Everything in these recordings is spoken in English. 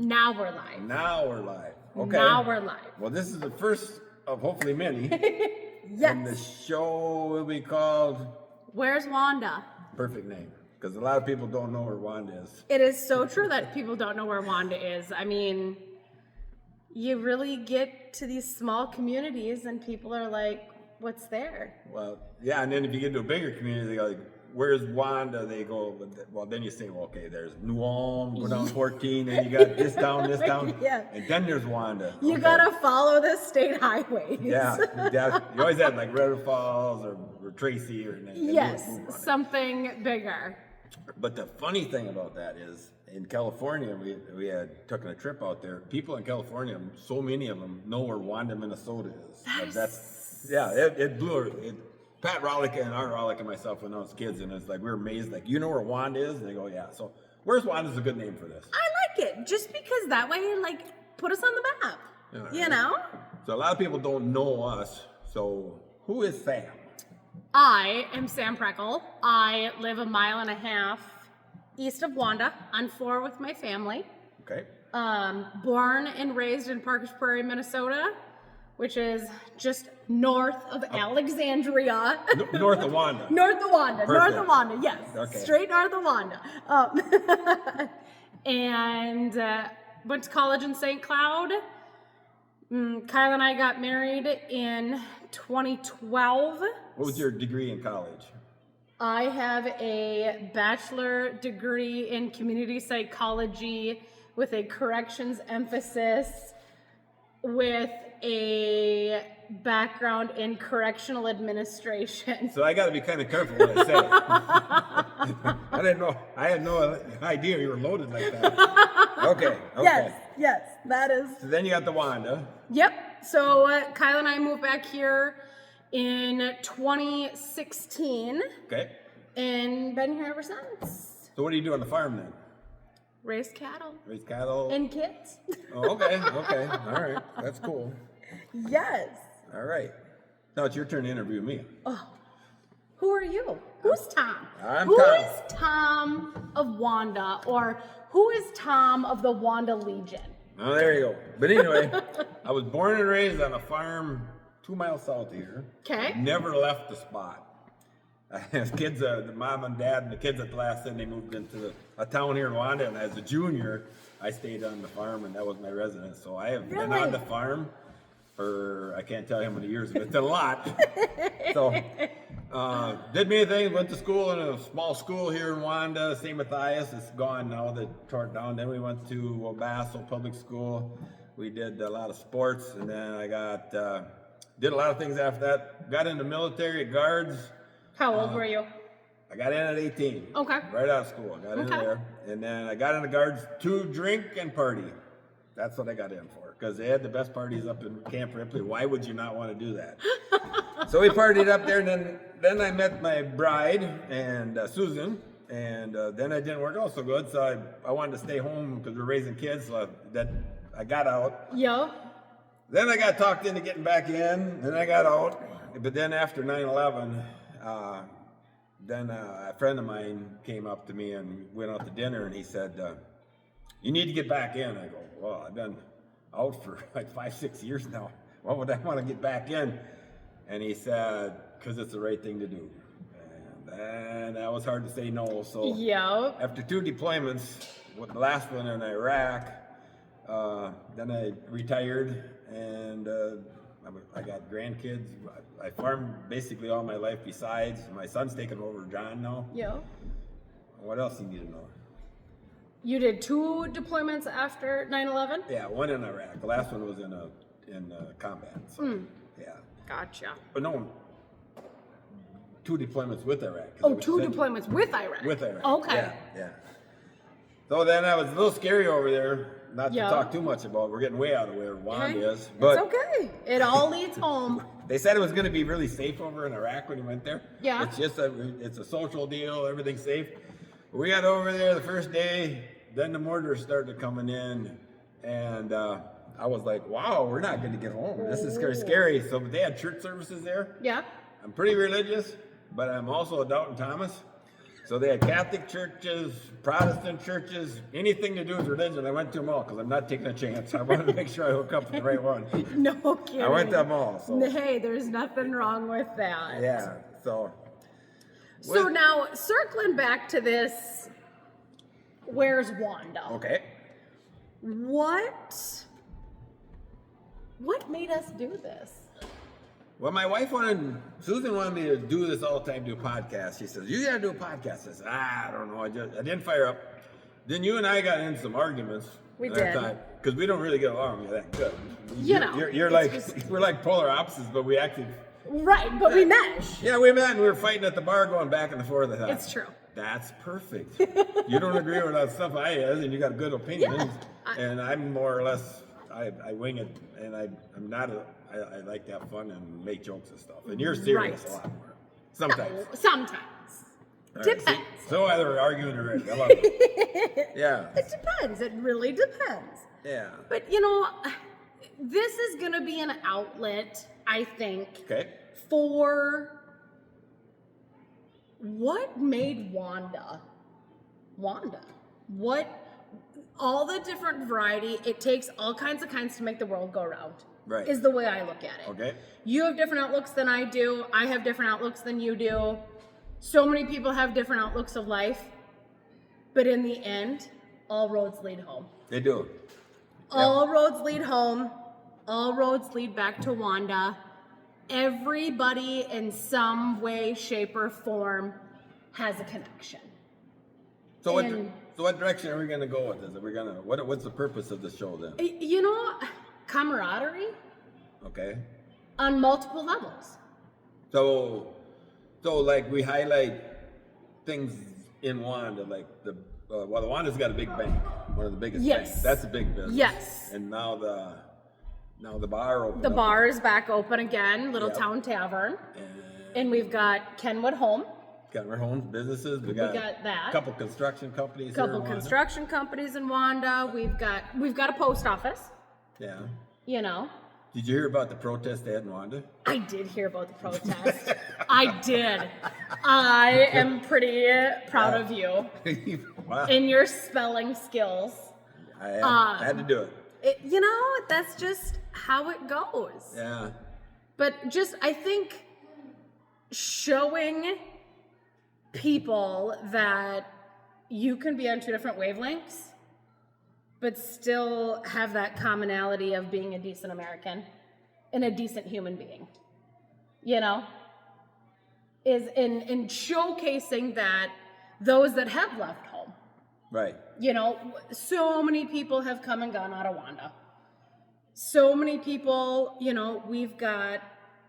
Now we're live. Now we're live. Okay. Now we're live. Well, this is the first of hopefully many. Yes. And the show will be called Where's Wanda? Perfect Name. Because a lot of people don't know where Wanda is. It is so true that people don't know where Wanda is. I mean, you really get to these small communities and people are like, what's there? Well, yeah, and then if you get to a bigger community, they go like, where's Wanda? They go, well, then you say, well, okay, there's New Ulm, go down 14, and you got this down, Yeah. and then there's Wanda. You Okay. gotta follow the state highways. Yeah, you always had like Red Falls or Tracy or Yes, move on it. something bigger. But the funny thing about that is, in California, we had taken a trip out there. People in California, so many of them know where Wanda, Minnesota is. It blew her. Pat Rollick and Art Rollick and myself when I was kids, and it's like we were amazed. Like, you know where Wanda is? And they go, yeah. So, where's Wanda's a good name for this? I like it just because that way, like, put us on the map. Yeah, You know? So a lot of people don't know us. So, who is Sam? I am Sam Preckle. I live a mile and a half east of Wanda on 4 with my family. Okay. Born and raised in Parkers Prairie, Minnesota, which is just north of Alexandria. North of Wanda. North of Wanda. Perfect. North of Wanda, yes. Okay. Straight north of Wanda. And went to college in St. Cloud. Kyle and I got married in 2012. What was your degree in college? I have a bachelor degree in community psychology with a corrections emphasis with a background in correctional administration. So I got to be kind of careful what I say. I didn't know. I had no idea you were loaded like that. Okay. Yes, that is. So then you got the Wanda. Yep. So Kyle and I moved back here in 2016 Okay. and been here ever since. So what do you do on the farm then? Raised cattle Raise cattle? and kids. Oh, okay. All right. That's cool. Yes. All right. Now it's your turn to interview me. Oh, who are you? Who's Tom? I'm Who Tom. is Tom of Wanda, or who is Tom of the Wanda Legion? Oh, there you go. But anyway, I was born and raised on a farm 2 miles south of here. Okay. Never left the spot. As kids, the mom and dad and the kids at the last end, they moved into a town here in Wanda, and as a junior, I stayed on the farm, and that was my residence. So I have been Really? on the farm for, I can't tell you how many years, but it's a lot. So, did many things, went to school in a small school here in Wanda, St. Matthias. It's gone now, they tore it down. Then we went to El Paso Public School. We did a lot of sports, and then I got, did a lot of things after that. Got into military at Guards. How old were you? I got in at 18. Okay. Right out of school. I got in Okay. there. And then I got in the Guards to drink and party. That's what I got in for. Because they had the best parties up in Camp Ripley. Why would you not want to do that? So we partied up there, and then I met my bride, and Susan. And then it didn't work out so good. So I wanted to stay home because we're raising kids. So I got out. Yo. Then I got talked into getting back in. Then I got out. But then after 9/11, then a friend of mine came up to me and went out to dinner, and he said, you need to get back in. I go, well, I've been out for like 5-6 years now. Why would I want to get back in? And he said, because it's the right thing to do. And that was hard to say no. So Yo. after 2 deployments, with the last one in Iraq, then I retired, and I got grandkids. I farmed basically all my life besides. My son's taking over John now. Yo. What else do you need to know? You did 2 deployments after 9/11? Yeah, one in Iraq. The last one was in combat. So, yeah. Gotcha. But no, 2 deployments with Iraq. Oh, 2 deployments with Iraq? With Iraq. Okay. Yeah. So then I was a little scary over there. Not to Yeah. talk too much about. We're getting way out of where Wanda Okay. is. But It's okay. It all leads home. they said it was going to be really safe over in Iraq when you went there. Yeah. It's just it's a social deal. Everything's safe. We got over there the first day. Then the mortars started coming in, and I was like, "Wow, we're not going to get home. This is scary." So they had church services there. Yeah. I'm pretty religious, but I'm also a Doubting Thomas. So they had Catholic churches, Protestant churches, anything to do with religion. I went to them all because I'm not taking a chance. I wanted to make sure I hook up with the right one. No kidding. I went to them all. So Hey, there's nothing wrong with that. yeah. So Now, circling back to this, where's Wanda? okay. What made us do this? Well, my wife Susan wanted me to do this all the time, do a podcast. She says, you gotta do a podcast. I said, I don't know. I didn't fire up. Then you and I got into some arguments. We and did. I thought, because we don't really get along that good. You're it's like, just- we're like polar opposites, but we actually, Right, but we mesh. yeah, we met and we were fighting at the bar going back and forth. I thought, It's true. That's perfect. You don't agree with that stuff I is, and you got good opinions. Yeah, And I'm more or less, I wing it, and I'm not I like to have fun and make jokes and stuff. And you're serious Right. a lot more. Sometimes. No, sometimes. All right, Depends. so either arguing already. I love it. Yeah. It depends. It really depends. Yeah. But this is going to be an outlet, I think, Okay. for what made Wanda. What, all the different variety, it takes all kinds to make the world go round. Right. Is the way I look at it. Okay. You have different outlooks than I do. I have different outlooks than you do. So many people have different outlooks of life. But in the end, all roads lead home. They do. All roads lead home. All roads lead back to Wanda. Everybody in some way, shape, or form has a connection. So And- what direction are we gonna go with this? Are we gonna what's the purpose of the show then? Camaraderie Okay. on multiple levels. So like we highlight things in Wanda, like the Wanda's got a big bank, one of the biggest Yes. banks. That's a big business. Yes. And now the bar opened The up. bar is back open again, Little Yep. Town Tavern. And And we've got Kenwood Home, got our homes, businesses. We got that. a couple construction companies. a here in couple Wanda. construction companies in Wanda. We've got a post office. Yeah. Did you hear about the protest they had in Wanda? I did hear about the protest. I did. I am pretty proud of you Wow. in your spelling skills. I had to do it. That's just how it goes. Yeah. But I think showing people that you can be on two different wavelengths, but still have that commonality of being a decent American and a decent human being, is in showcasing that those that have left home, Right. so many people have come and gone out of Wanda. So many people, we've got,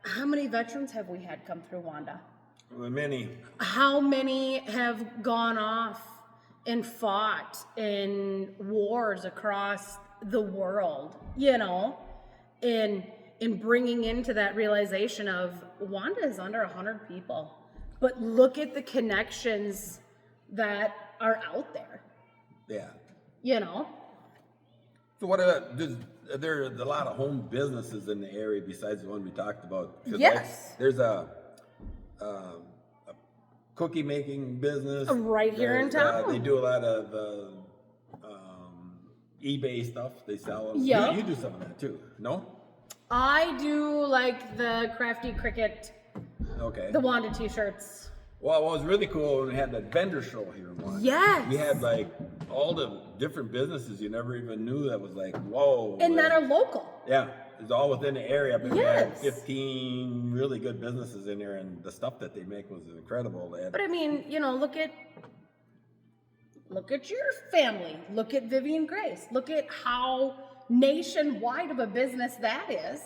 how many veterans have we had come through Wanda? Well, many. How many have gone off and fought in wars across the world, in bringing into that realization of Wanda is under 100 people, but look at the connections that are out there, Yeah. So what there's a lot of home businesses in the area besides the one we talked about. 'Cause Yes. There's a cookie making business. Right here in There's, town. they do a lot of eBay stuff. They sell them. Yeah. You do some of that too, no? I do like the Crafty Cricket, Okay. the Wanda t-shirts. Well, what was really cool when we had that vendor show here in Wanda. Yes. We had like all the different businesses you never even knew that was like, whoa. And like, that are local. Yeah, it's all within the area, but we had Yes. 15 really good businesses in there, and the stuff that they make was incredible. They had, But I mean, look at your family. Look at Vivian Grace. Look at how nationwide of a business that is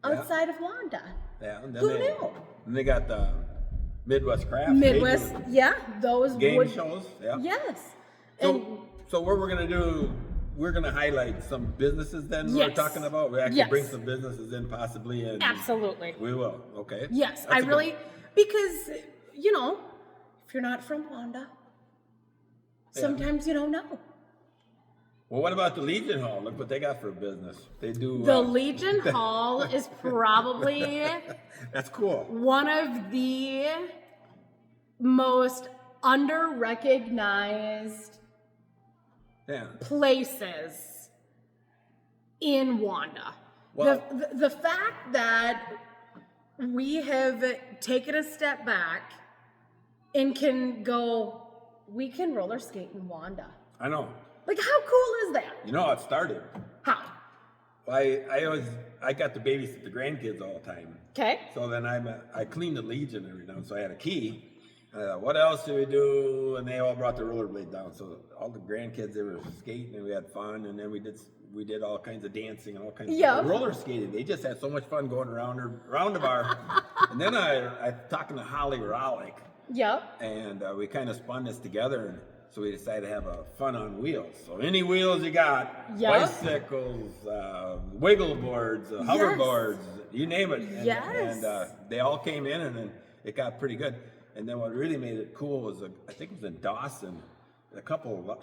outside of Wanda. yeah, and then Who they, knew? And they got the Midwest Crafts. Midwest, They do yeah, those game would, shows. Yeah. yes. And So what we're gonna do? We're gonna highlight some businesses. Then Yes. we're talking about. We actually Yes. bring some businesses in, possibly. And absolutely. we will. Okay. Yes, That's I a good really, one. because, if you're not from Wanda, sometimes you don't know. Well, what about the Legion Hall? Look what they got for a business. They do. The Legion Hall is probably That's cool. one of the most under-recognized Yeah. places in Wanda. Well- The fact that we have taken a step back and we can roller skate in Wanda. I know. Like, how cool is that? You know how it started? How? I got to babysit the grandkids all the time. Okay. So then I cleaned the Legion every now and then, so I had a key. What else did we do? And they all brought the rollerblade down. So all the grandkids, they were skating and we had fun. And then we did all kinds of dancing and all kinds of roller skating. They just had so much fun going around the bar. And then I talking to Holly Rowlick. Yep. And we kind of spun this together. And so we decided to have a fun on wheels. So any wheels you got, bicycles, wiggle boards, hoverboards, you name it. And they all came in and then it got pretty good. And then what really made it cool was, I think it was in Dawson,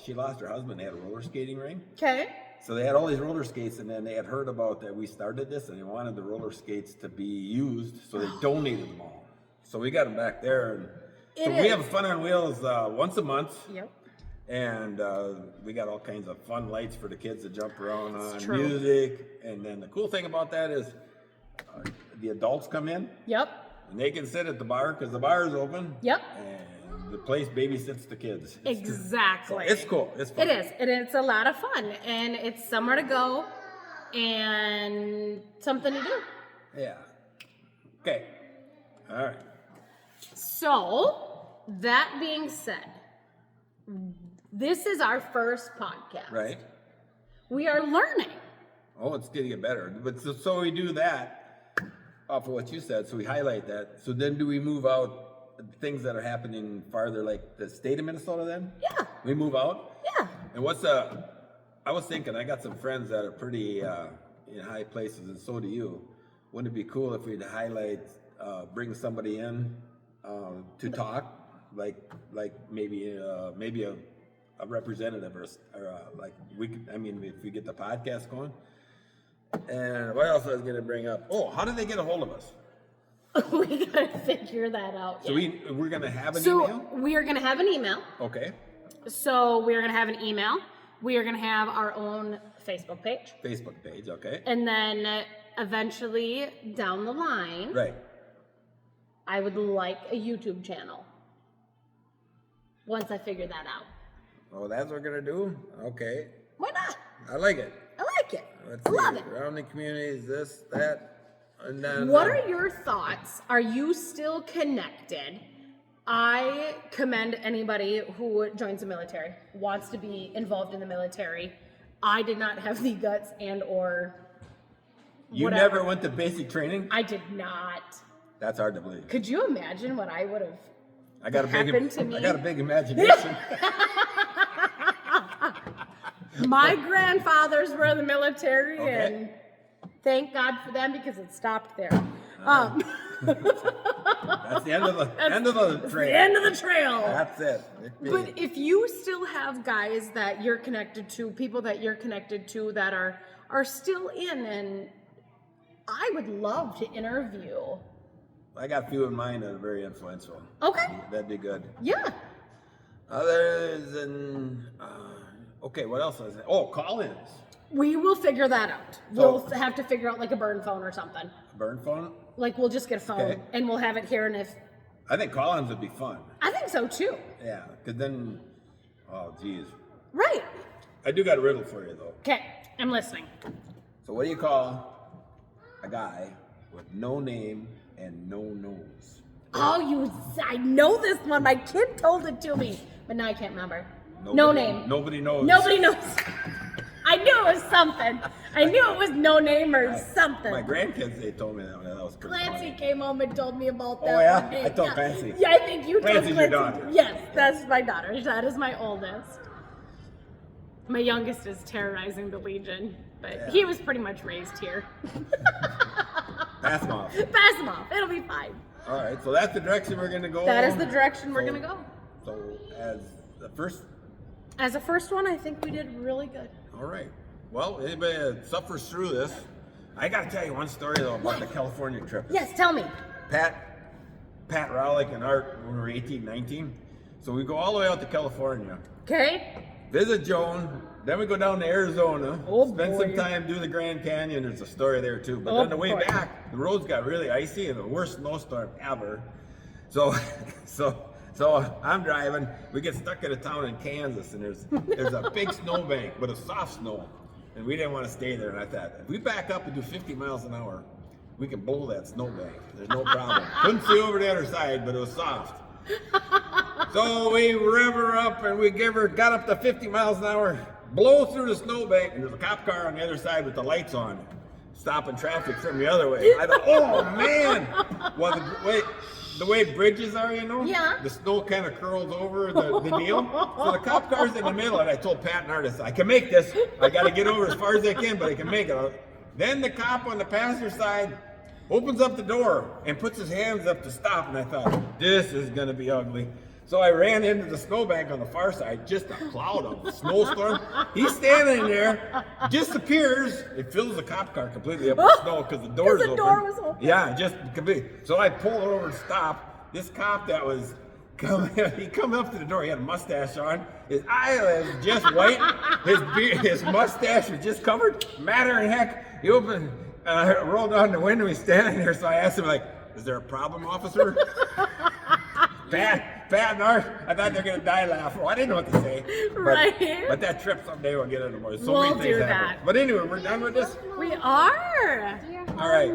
she lost her husband, they had a roller skating ring. Okay. So they had all these roller skates and then they had heard about that we started this and they wanted the roller skates to be used, so they donated them all. So we got them back there. And so we have Fun on Wheels once a month. Yep. And we got all kinds of fun lights for the kids to jump around on, true. music. And then the cool thing about that is the adults come in. Yep. And they can sit at the bar because the bar is open. Yep. And the place babysits the kids. Exactly. So it's cool. It's fun. It is. And it's a lot of fun. And it's somewhere to go and something to do. Yeah. Okay. All right. So, that being said, this is our first podcast. Right. We are learning. Oh, it's going to get better. But so we do that off of what you said. So we highlight that. So then do we move out things that are happening farther, like the state of Minnesota then? Yeah. We move out? Yeah. And I was thinking, I got some friends that are pretty in high places, and so do you. Wouldn't it be cool if we'd highlight, bring somebody in to talk, like maybe a representative or like we could, if we get the podcast going. And what else I was going to bring up? Oh, how did they get a hold of us? We gotta figure that out. So we're going to have an email? We are going to have an email. Okay. So we're going to have an email. We are going to have our own Facebook page. Facebook page, okay. And then eventually down the line, right. I would like a YouTube channel. Once I figure that out. Oh, that's what we're going to do? Okay. Why not? I like it. I like it. Let's love see. it. Surrounding communities, this, that, and then. What are your thoughts? Are you still connected? I commend anybody who joins the military, wants to be involved in the military. I did not have the guts and or You whatever. never went to basic training? I did not. That's hard to believe. Could you imagine what I would have I got happened to me? I got a big imagination. My grandfathers were in the military, Okay. and thank God for them because it stopped there. That's the end of the trail. The end of the trail. That's it. But if you still have guys that you're connected to, people that you're connected to that are still in, and I would love to interview. I got a few in mind that are very influential. Okay. That'd be good. Yeah. Other than, okay, what else is it? Oh, call-ins. We will figure that out. We'll have to figure out like a burn phone or something. Burn phone? Like we'll just get a phone and we'll have it here, and if I think call-ins would be fun. I think so too. Yeah, because then, oh, geez. Right. I do got a riddle for you, though. Okay, I'm listening. So what do you call a guy with no name and no nose? Oh, I know this one. My kid told it to me, but now I can't remember. No name. Nobody knows. Nobody knows. I knew it was something. I knew it was no name or something. My grandkids, they told me that was pretty Clancy funny. came home and told me about that. Oh, yeah? one day. I told Clancy. Yeah, I think you told Clancy's Clancy. your daughter. Yes, that's my daughter. That is my oldest. My youngest is terrorizing the Legion, but he was pretty much raised here. Pass them off. Pass him off. It'll be fine. All right, so that's the direction we're going to go. That is the direction we're going to go. So as the first... As a first one, I think we did really good. All right. Well, anybody that suffers through this, I got to tell you one story, though, about the California trip. Yes, tell me. Pat Rowlick and Art, when we were 18, 19, So we go all the way out to California, Okay. visit Joan, then we go down to Arizona, Oh, spend boy. some time, do the Grand Canyon. There's a story there too. But Oh, on the way boy. back, the roads got really icy and the worst snowstorm ever. So, so I'm driving. We get stuck at a town in Kansas, and there's a big snowbank, but it's soft snow, and we didn't want to stay there. And I thought, if we back up and do 50 miles an hour, we can bowl that snowbank. There's no problem. Couldn't see over the other side, but it was soft. So we rev her up, and we got up to 50 miles an hour, blow through the snowbank, and there's a cop car on the other side with the lights on, stopping traffic from the other way. I thought, oh man! Well, the way bridges are, you know, Yeah. the snow kind of curls over the deal. So the cop car's in the middle, and I told Pat and Artis, I can make this. I got to get over as far as I can, but I can make it. Then the cop on the passenger side opens up the door and puts his hands up to stop, and I thought, this is going to be ugly. So I ran into the snowbank on the far side, just a cloud of snowstorm. He's standing there, disappears. It fills the cop car completely up with snow because the door's open. door was open. Yeah, just completely. So I pulled it over to stop. This cop that was coming, he come up to the door. He had a mustache on. His eyelids just white. His mustache was just covered. Matter in heck. He opened, rolled down the window. He's standing there. So I asked him, like, "Is there a problem, officer?" Pat and Art, I thought they're gonna die laughing. Well, I didn't know what to say. Right. But that trip someday we'll get into more. So We'll many things do happen. that. But anyway, we're done with this. We are. All right.